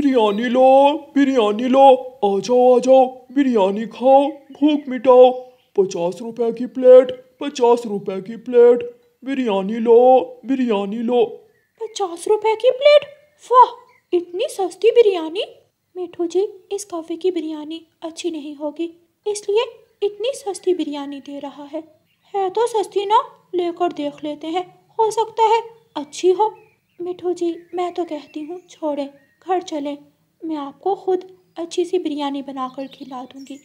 बिरयानी लो, बिरयानी लो, आ जाओ आ जाओ, बिरयानी खाओ, भूख मिटाओ। 50 रुपए की प्लेट, 50 रुपए की प्लेट, बिरयानी लो, बिरयानी लो। 50 रुपए की प्लेट? वाह, इतनी सस्ती बिरयानी। मिठू जी, इस कौवे की बिरयानी अच्छी नहीं होगी, इसलिए इतनी सस्ती बिरयानी दे रहा है तो सस्ती ना, लेकर देख लेते हैं, हो सकता है अच्छी हो। मिठू जी, मैं तो कहती हूँ छोड़े, घर चलें, मैं आपको खुद अच्छी सी बिरयानी बनाकर खिला दूंगी।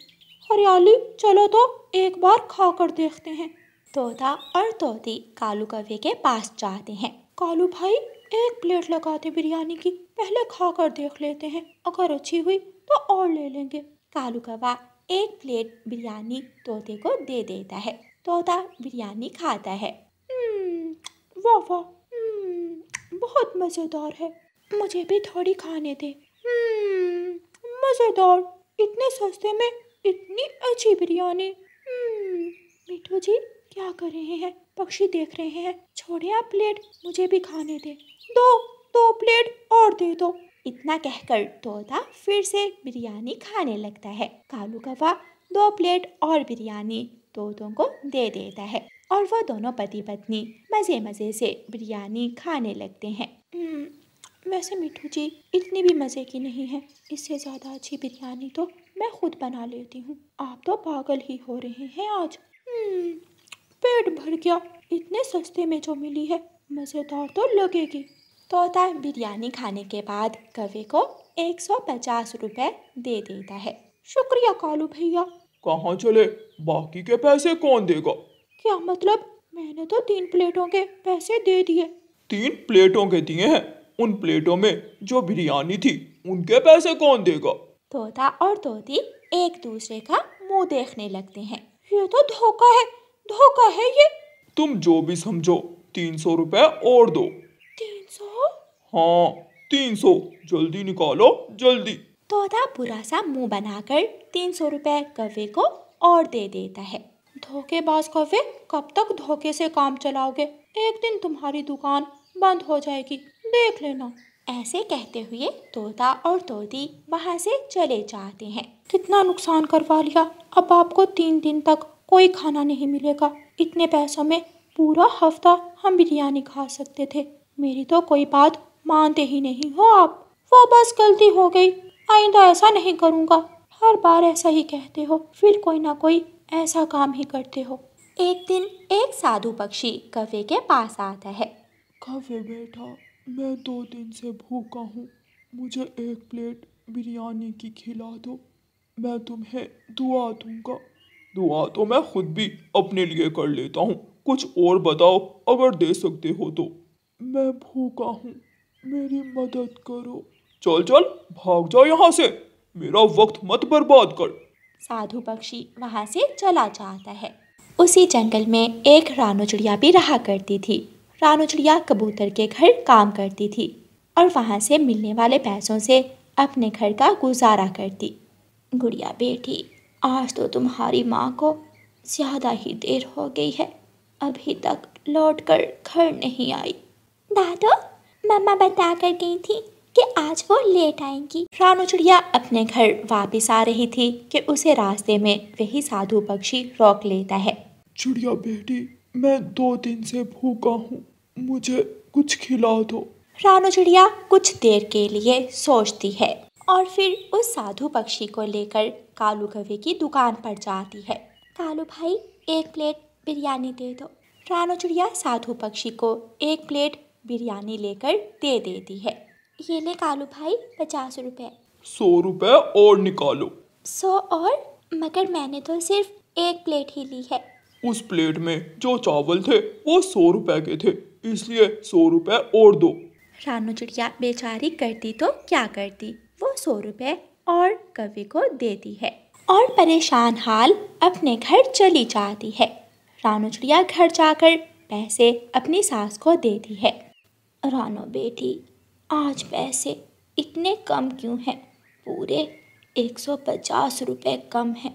हरियाली, चलो तो एक बार खा कर देखते हैं। तोता और तोती कालू कौवे के पास जाते हैं। कालू भाई, एक प्लेट लगा दे बिरयानी की, पहले खा कर देख लेते हैं, अगर अच्छी हुई तो और ले लेंगे। कालू कौवा एक प्लेट बिरयानी तोते को दे देता है। तोता बिरयानी खाता है। वाह वाह, बहुत मज़ेदार है, मुझे भी थोड़ी खाने दे। मज़ेदार, इतने सस्ते में इतनी अच्छी बिरयानी। मिठू जी, क्या कर रहे हैं? पक्षी देख रहे हैं, छोड़े आप प्लेट, मुझे भी खाने दे। दो प्लेट और दे दो। इतना कहकर तोता फिर से बिरयानी खाने लगता है। कालू कौवा 2 प्लेट और बिरयानी तोतों को दे देता है और वो दोनों पति पत्नी मज़े मज़े से बिरयानी खाने लगते हैं। वैसे मिठू जी, इतनी भी मज़े की नहीं है, इससे ज़्यादा अच्छी बिरयानी तो मैं खुद बना लेती हूँ। आप तो पागल ही हो रहे हैं आज। पेट भर गया, इतने सस्ते में जो मिली है, मज़ेदार तो लगेगी। तोता बिरयानी खाने के बाद कौवे को 150 रुपए दे देता है। शुक्रिया कालू भैया। कहाँ चले, बाकी के पैसे कौन देगा? क्या मतलब? मैंने तो 3 प्लेटों के पैसे दे दिए। 3 प्लेटों के दिए हैं, उन प्लेटों में जो बिरयानी थी उनके पैसे कौन देगा? तोता और तोती एक दूसरे का मुंह देखने लगते हैं। ये तो धोखा है, धोखा है ये। तुम जो भी समझो, 300 रुपए और दो। 300? हाँ, 300, जल्दी निकालो, जल्दी। तोता बुरा सा मुंह बनाकर 300 रुपए कौवे को और दे देता है। धोखेबाज कौवे, कब तक धोखे से काम चलाओगे? एक दिन तुम्हारी दुकान बंद हो जाएगी, देख लेना। ऐसे कहते हुए तोता और तोती वहाँ से चले जाते हैं। कितना नुकसान करवा लिया, अब आपको 3 दिन तक कोई खाना नहीं मिलेगा। इतने पैसों में पूरा हफ्ता हम बिरयानी खा सकते थे। मेरी तो कोई बात मानते ही नहीं हो आप। वो बस गलती हो गई, आइंदा ऐसा नहीं करूँगा। हर बार ऐसा ही कहते हो, फिर कोई ना कोई ऐसा काम ही करते हो। एक दिन एक साधु पक्षी कौवे के पास आता है। कौवे बेटा, मैं 2 दिन से भूखा हूँ, मुझे 1 प्लेट बिरयानी की खिला दो, मैं तुम्हें दुआ दूंगा। दुआ तो मैं खुद भी अपने लिए कर लेता हूँ, कुछ और बताओ अगर दे सकते हो तो। मैं भूखा हूँ, मेरी मदद करो। चल चल, भाग जा यहाँ से, मेरा वक्त मत बर्बाद कर। साधु पक्षी वहाँ से चला जाता है। उसी जंगल में एक रानो चिड़िया भी रहा करती थी। रानो चिड़िया कबूतर के घर काम करती थी और वहाँ से मिलने वाले पैसों से अपने घर का गुजारा करती। गुड़िया बेटी, आज तो तुम्हारी माँ को ज़्यादा ही देर हो गई है, अभी तक लौटकर घर नहीं आई। दादू, मम्मा बता कर गई थी कि आज वो लेट आएंगी। रानो चिड़िया अपने घर वापस आ रही थी कि उसे रास्ते में वही साधु पक्षी रोक लेता है। चिड़िया बेटी, मैं 2 दिन से भूखा हूँ, मुझे कुछ खिला दो। रानो चिड़िया कुछ देर के लिए सोचती है और फिर उस साधु पक्षी को लेकर कालू कौवे की दुकान पर जाती है। कालू भाई, 1 प्लेट बिरयानी दे दो। रानो चिड़िया साधु पक्षी को 1 प्लेट बिरयानी लेकर दे देती है। ये ले कालू भाई, 50 रुपए। 100 रुपए और निकालो। 100 और? मगर मैंने तो सिर्फ 1 प्लेट ही ली है। उस प्लेट में जो चावल थे वो 100 रुपए के थे, इसलिए 100 रुपए और दो। रानो चिड़िया बेचारी करती तो क्या करती, वो 100 रुपए और कौवे को देती है और परेशान हाल अपने घर चली जाती है। रानो चिड़िया घर जाकर पैसे अपनी सास को देती है। रानो बेटी, आज पैसे इतने कम क्यों हैं? पूरे 150 रुपए कम हैं।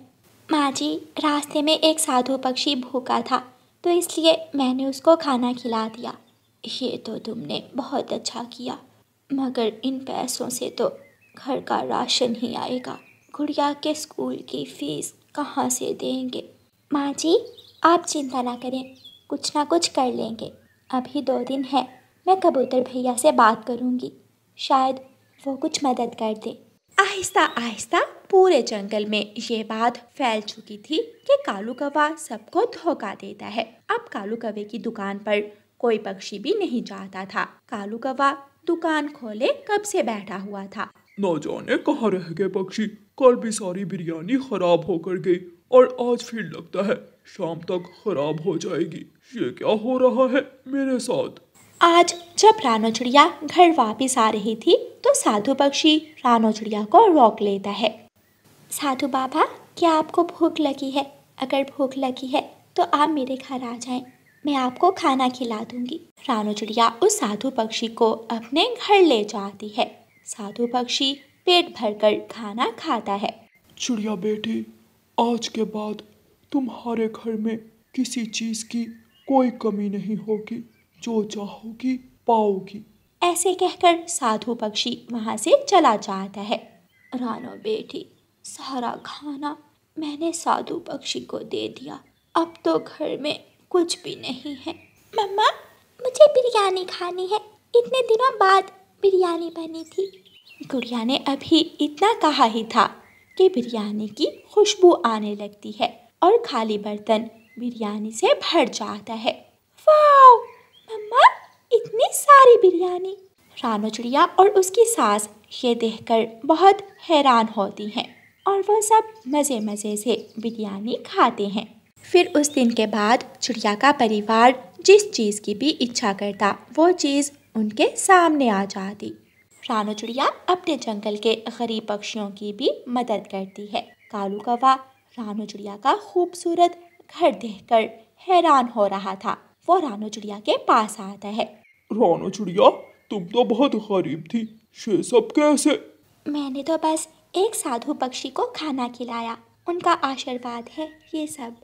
माँ जी, रास्ते में एक साधु पक्षी भूखा था तो इसलिए मैंने उसको खाना खिला दिया। ये तो तुमने बहुत अच्छा किया, मगर इन पैसों से तो घर का राशन ही आएगा, गुड़िया के स्कूल की फीस कहाँ से देंगे। माँ जी, आप चिंता ना करें, कुछ ना कुछ कर लेंगे। अभी 2 दिन है, मैं कबूतर भैया से बात करूँगी, शायद वो कुछ मदद कर दे। आहिस्ता आहिस्ता पूरे जंगल में ये बात फैल चुकी थी कि कालू कौवा सबको धोखा देता है। अब कालू कौवे की दुकान पर कोई पक्षी भी नहीं जाता था। कालू कौवा दुकान खोले कब से बैठा हुआ था। न जाने कहाँ रह गए पक्षी। कल भी सारी बिरयानी खराब होकर गई और आज फिर लगता है शाम तक खराब हो जाएगी। ये क्या हो रहा है मेरे साथ? आज जब रानो चिड़िया घर वापस आ रही थी तो साधु पक्षी रानो चिड़िया को रोक लेता है। साधु बाबा, क्या आपको भूख लगी है? अगर भूख लगी है तो आप मेरे घर आ जाएं, मैं आपको खाना खिला दूंगी। रानो चिड़िया उस साधु पक्षी को अपने घर ले जाती है। साधु पक्षी पेट भरकर खाना खाता है। चिड़िया बेटी, आज के बाद तुम्हारे घर में किसी चीज की कोई कमी नहीं होगी, जो चाहोगी पाओगी। ऐसे कहकर साधु पक्षी वहाँ से चला जाता है। रानो बेटी, सारा खाना मैंने साधु पक्षी को दे दिया, अब तो घर में कुछ भी नहीं है। मम्मा, मुझे बिरयानी खानी है, इतने दिनों बाद बिरयानी बनी थी। गुड़िया ने अभी इतना कहा ही था कि बिरयानी की खुशबू आने लगती है और खाली बर्तन बिरयानी से भर जाता है। वाओ मम्मा, इतनी सारी बिरयानी! रानो चिड़िया और उसकी सास ये देखकर बहुत हैरान होती हैं और वह सब मज़े मज़े से बिरयानी खाते हैं। फिर उस दिन के बाद चिड़िया का परिवार जिस चीज़ की भी इच्छा करता वो चीज़ उनके सामने आ जाती। रानो चिड़िया अपने जंगल के गरीब पक्षियों की भी मदद करती है। कालू कौवा रानो चिड़िया का खूबसूरत घर देखकर हैरान हो रहा था। वो रानो चिड़िया के पास आता है। रानो चिड़िया, तुम तो बहुत गरीब थी, ये सब कैसे? मैंने तो बस एक साधु पक्षी को खाना खिलाया, उनका आशीर्वाद है ये सब।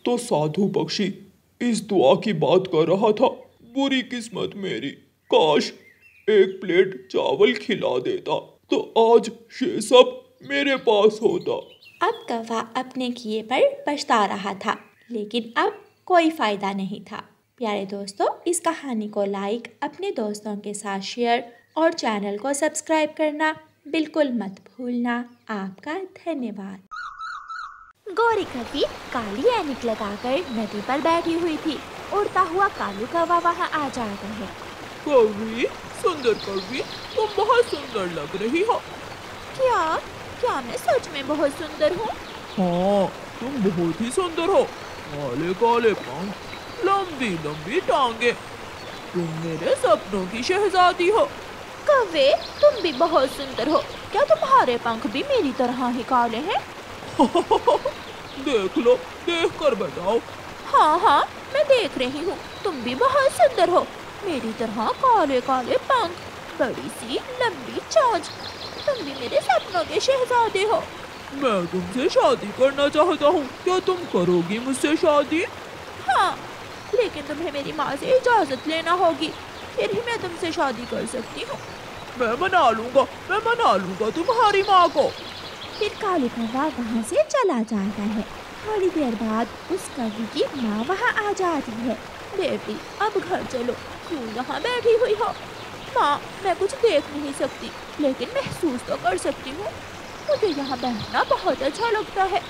तो साधु पक्षी इस दुआ की बात कर रहा था। बुरी किस्मत मेरी, काश 1 प्लेट चावल खिला देता तो आज ये सब मेरे पास होता। अब कौवा अपने किए पर पछता रहा था, लेकिन अब कोई फायदा नहीं था। प्यारे दोस्तों, इस कहानी को लाइक, अपने दोस्तों के साथ शेयर और चैनल को सब्सक्राइब करना बिल्कुल मत भूलना। आपका धन्यवाद। गौरी कभी काली ऐनक लगाकर नदी पर बैठी हुई थी। उड़ता हुआ कालू कौवा वहाँ आ जाता है। कौवी, सुंदर कौवी, तुम बहुत सुंदर लग रही हो। क्या क्या मैं सच में बहुत सुंदर हूँ? हाँ, तुम बहुत ही सुंदर हो। काले काले पंख, लंबी लंबी टांगे, तुम मेरे सपनों की शहजादी हो। कौवे, तुम भी बहुत सुंदर हो। क्या तुम्हारे पंख भी मेरी तरह ही काले हैं? देख लो, देख कर बताओ। हाँ हाँ, मैं देख रही हूँ, तुम भी बहुत सुंदर हो। मेरी तरह काले काले पंख, बड़ी सी लंबी चोंच, तुम भी मेरे सपनों के शहजादे हो। मैं तुमसे शादी करना चाहता हूँ, क्या तुम करोगी मुझसे शादी? हाँ, लेकिन तुम्हें मेरी माँ से इजाजत लेना होगी, फिर ही मैं तुमसे शादी कर सकती हूँ। मैं मना लूंगा तुम्हारी माँ को। फिर कालू कौवा वहाँ से चला जाता है। थोड़ी देर बाद उस कौवे की माँ वहाँ आ जाती है। बेटी, अब घर चलो, क्यों यहाँ बैठी हुई हो? माँ, मैं कुछ देख नहीं सकती, लेकिन महसूस तो कर सकती हूँ। मुझे यहाँ बैठना बहुत अच्छा लगता है।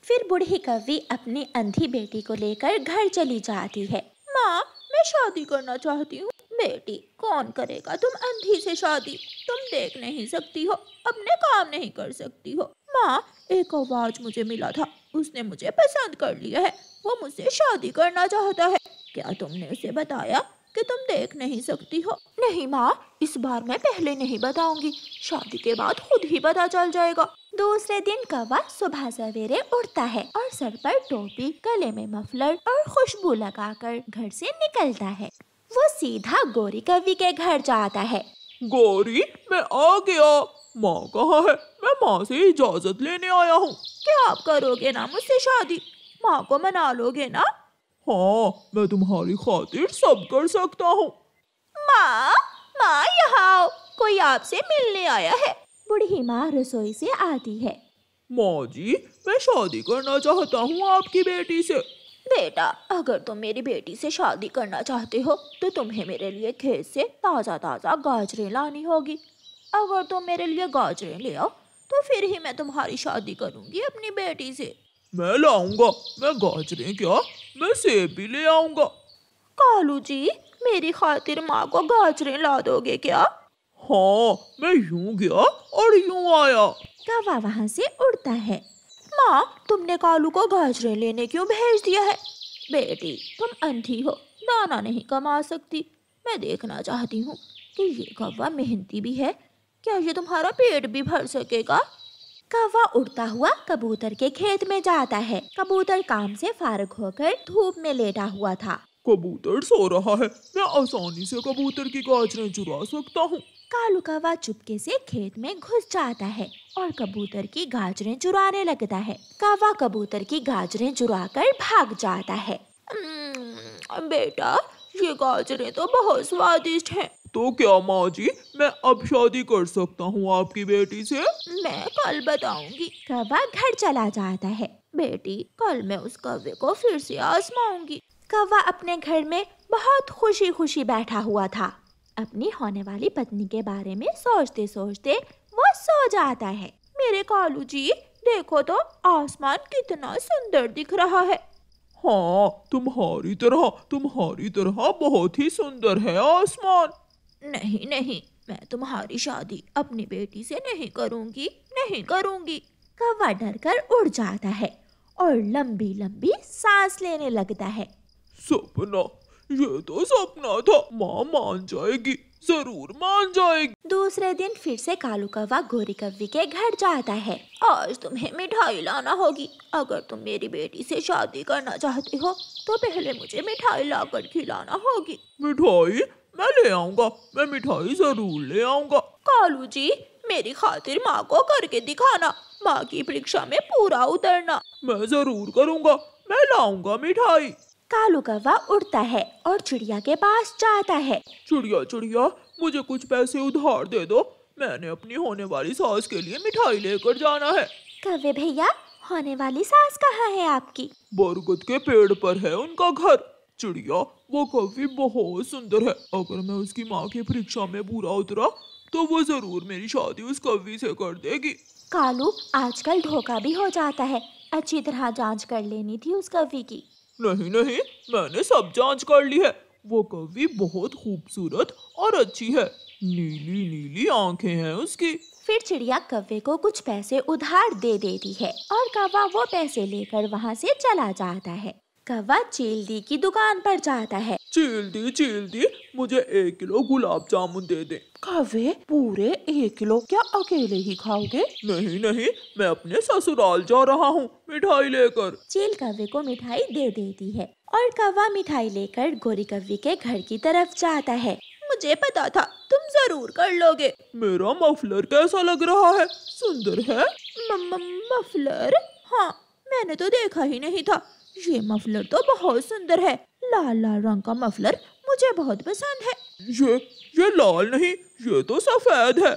फिर बूढ़ी कौवी अपनी अंधी बेटी को लेकर घर चली जाती है। माँ, मैं शादी करना चाहती हूँ। बेटी, कौन करेगा तुम अंधी से शादी? तुम देख नहीं सकती हो, अपने काम नहीं कर सकती हो। माँ, एक आवाज मुझे मिला था, उसने मुझे पसंद कर लिया है, वो मुझसे शादी करना चाहता है। क्या तुमने उसे बताया कि तुम देख नहीं सकती हो? नहीं माँ, इस बार मैं पहले नहीं बताऊंगी, शादी के बाद खुद ही पता चल जाएगा। दूसरे दिन कौवा सुबह सवेरे उठता है और सर पर टोपी, गले में मफलर और खुशबू लगाकर घर से निकलता है। वो सीधा गौरी कौवी के घर जाता है। गौरी, मैं आ गया। माँ कहाँ है? मैं माँ से इजाजत लेने आया हूँ। क्या आप करोगे ना मुझसे शादी? माँ को मना लोगे ना? हाँ, मैं तुम्हारी खातिर सब कर सकता हूँ। माँ, माँ यहाँ आओ, कोई आपसे मिलने आया है। बूढ़ी माँ रसोई से आती है। माँ जी, मैं शादी करना चाहता हूँ आपकी बेटी से। बेटा, अगर तुम मेरी बेटी से शादी करना चाहते हो तो तुम्हें मेरे लिए खेत से ताज़ा ताज़ा गाजरें लानी होगी। अगर तुम मेरे लिए गाजरें ले आओ तो फिर ही मैं तुम्हारी शादी करूंगी अपनी बेटी से। मैं लाऊंगा। मैं गाजरें क्या, मैं सेब भी ले आऊंगा। कालू जी, मेरी खातिर माँ को गाजरें ला दोगे क्या? हाँ, मैं यूं गया और यूं आया। कौवा वहाँ से उड़ता है। माँ, तुमने कालू को गाजरें लेने क्यों भेज दिया है? बेटी, तुम अंधी हो, दाना नहीं कमा सकती। मैं देखना चाहती हूँ कि ये कौवा मेहनती भी है, क्या ये तुम्हारा पेट भी भर सकेगा? कौवा उड़ता हुआ कबूतर के खेत में जाता है। कबूतर काम से फारग होकर धूप में लेटा हुआ था। कबूतर सो रहा है, मैं आसानी से कबूतर की गाजरें चुरा सकता हूँ। कालू कौवा चुपके से खेत में घुस जाता है और कबूतर की गाजरें चुराने लगता है। कौवा कबूतर की गाजरें चुराकर भाग जाता है। बेटा, ये गाजरें तो बहुत स्वादिष्ट हैं। तो क्या माँ जी, मैं अब शादी कर सकता हूँ आपकी बेटी से? मैं कल बताऊंगी। कौवा घर चला जाता है। बेटी, कल मैं उस कौवे को फिर से आजमाऊंगी। कौवा अपने घर में बहुत खुशी खुशी बैठा हुआ था। अपनी होने वाली पत्नी के बारे में सोचते सोचते वो सो जाता है। मेरे कालू जी, देखो तो आसमान कितना सुंदर दिख रहा है। हाँ, तुम्हारी तरह बहुत ही सुंदर है आसमान। नहीं नहीं, मैं तुम्हारी शादी अपनी बेटी से नहीं करूंगी, नहीं करूंगी। कौवा डरकर उड़ जाता है और लंबी लंबी सांस लेने लगता है। सपना, ये तो सपना था। माँ मान जाएगी, जरूर मान जाएगी। दूसरे दिन फिर से कालू कौवा गोरी कौवी के घर जाता है। आज तुम्हें मिठाई लाना होगी। अगर तुम मेरी बेटी से शादी करना चाहते हो तो पहले मुझे मिठाई लाकर खिलाना होगी। मिठाई? मैं ले आऊंगा, मैं मिठाई जरूर ले आऊंगा। कालू जी, मेरी खातिर माँ को करके दिखाना, माँ की परीक्षा में पूरा उतरना। मैं जरूर करूंगा, मैं लाऊंगा मिठाई। कालू कौवा उड़ता है और चिड़िया के पास जाता है। चिड़िया चिड़िया, मुझे कुछ पैसे उधार दे दो, मैंने अपनी होने वाली सास के लिए मिठाई लेकर जाना है। कौवे भैया, होने वाली सास कहाँ है आपकी? बरगद के पेड़ पर है उनका घर। चिड़िया, वो कौवी बहुत सुंदर है। अगर मैं उसकी माँ की परीक्षा में पूरा उतरा तो वो जरूर मेरी शादी उस कौवी से कर देगी। कालू, आजकल धोखा भी हो जाता है, अच्छी तरह जांच कर लेनी थी उस कौवी की। नहीं नहीं, मैंने सब जांच कर ली है। वो कौवी बहुत खूबसूरत और अच्छी है। नीली नीली आंखें हैं उसकी। फिर चिड़िया कौवे को कुछ पैसे उधार दे देती है और कौवा वो पैसे लेकर वहाँ से चला जाता है। कौवा चील की दुकान पर जाता है। चील दी, मुझे 1 किलो गुलाब जामुन दे दे। कौवे, पूरे 1 किलो क्या अकेले ही खाओगे? नहीं नहीं, मैं अपने ससुराल जा रहा हूँ मिठाई लेकर। चील कौवे को मिठाई दे देती है और कौवा मिठाई लेकर गोरी कौवी के घर की तरफ जाता है। मुझे पता था तुम जरूर कर लोगे। मेरा मफलर कैसा लग रहा है? सुंदर है? मफलर? हाँ, मैंने तो देखा ही नहीं था। ये मफलर तो बहुत सुंदर है। लाल लाल रंग का मफलर मुझे बहुत पसंद है। ये लाल नहीं, ये तो सफेद है।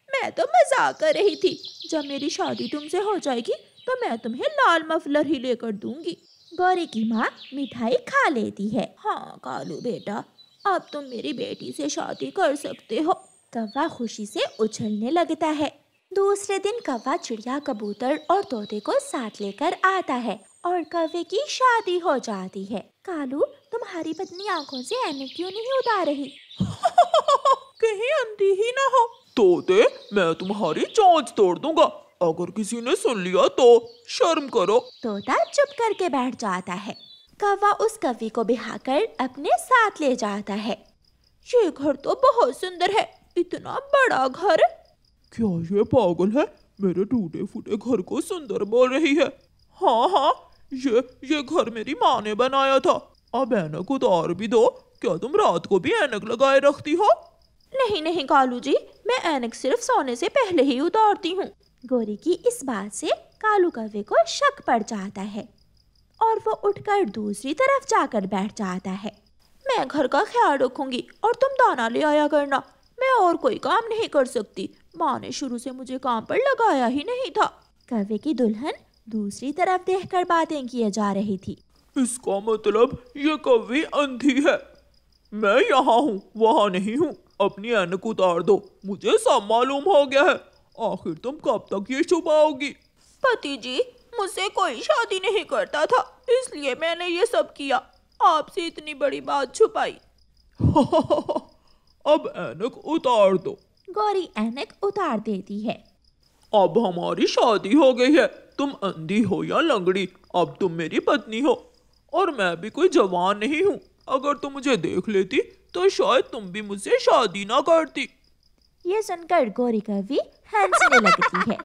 मैं तो मजाक कर रही थी। जब मेरी शादी तुमसे हो जाएगी तो मैं तुम्हें लाल मफलर ही लेकर दूंगी। गौरी की माँ मिठाई खा लेती है। हाँ कालू बेटा, अब तुम मेरी बेटी से शादी कर सकते हो। कौवा खुशी से उछलने लगता है। दूसरे दिन कौवा चिड़िया, कबूतर और तोते को साथ लेकर आता है और कौवे की शादी हो जाती है। कालू, तुम्हारी पत्नी आंखों से ऐनक क्यों नहीं उतार रही? कहीं अंधी ही ना हो। तोते, मैं तुम्हारी चोंच तोड़ दूंगा। अगर किसी ने सुन लिया तो शर्म करो। तोता चुप करके बैठ जाता है। कौवा उस कौवी को बिहाकर अपने साथ ले जाता है। ये घर तो बहुत सुंदर है, इतना बड़ा घर। क्या ये पागल है? मेरे टूटे फूटे घर को सुंदर बोल रही है। हाँ, ये घर मेरी माँ ने बनाया था। अब ऐनक उतार भी दो। क्या तुम रात को भी ऐनक लगाए रखती हो? नहीं नहीं कालू जी, मैं ऐनक सिर्फ सोने से पहले ही उतारती हूँ। गोरी की इस बात से कालू कौवे को शक पड़ जाता है और वो उठकर दूसरी तरफ जाकर बैठ जाता है। मैं घर का ख्याल रखूंगी और तुम दाना ले आया करना। मैं और कोई काम नहीं कर सकती, माँ ने शुरू से मुझे काम पर लगाया ही नहीं था। कौवे की दुल्हन दूसरी तरफ देखकर बातें किए जा रही थी। इसका मतलब ये कौवी अंधी है। मैं यहाँ हूँ, वहाँ नहीं हूँ। अपनी ऐनक उतार दो, मुझे सब मालूम हो गया है। आखिर तुम कब तक ये छुपाओगी? पति जी, मुझसे कोई शादी नहीं करता था, इसलिए मैंने ये सब किया। आपसे इतनी बड़ी बात छुपाई। अब ऐनक उतार दो। गौरी ऐनक उतार देती है। अब हमारी शादी हो गई है। तुम अंधी हो या लंगड़ी, अब तुम मेरी पत्नी हो। और मैं भी कोई जवान नहीं हूँ। अगर तुम मुझे देख लेती तो शायद तुम भी मुझसे शादी ना करती। ये सुनकर गौरी कौवी हंसने लगती है।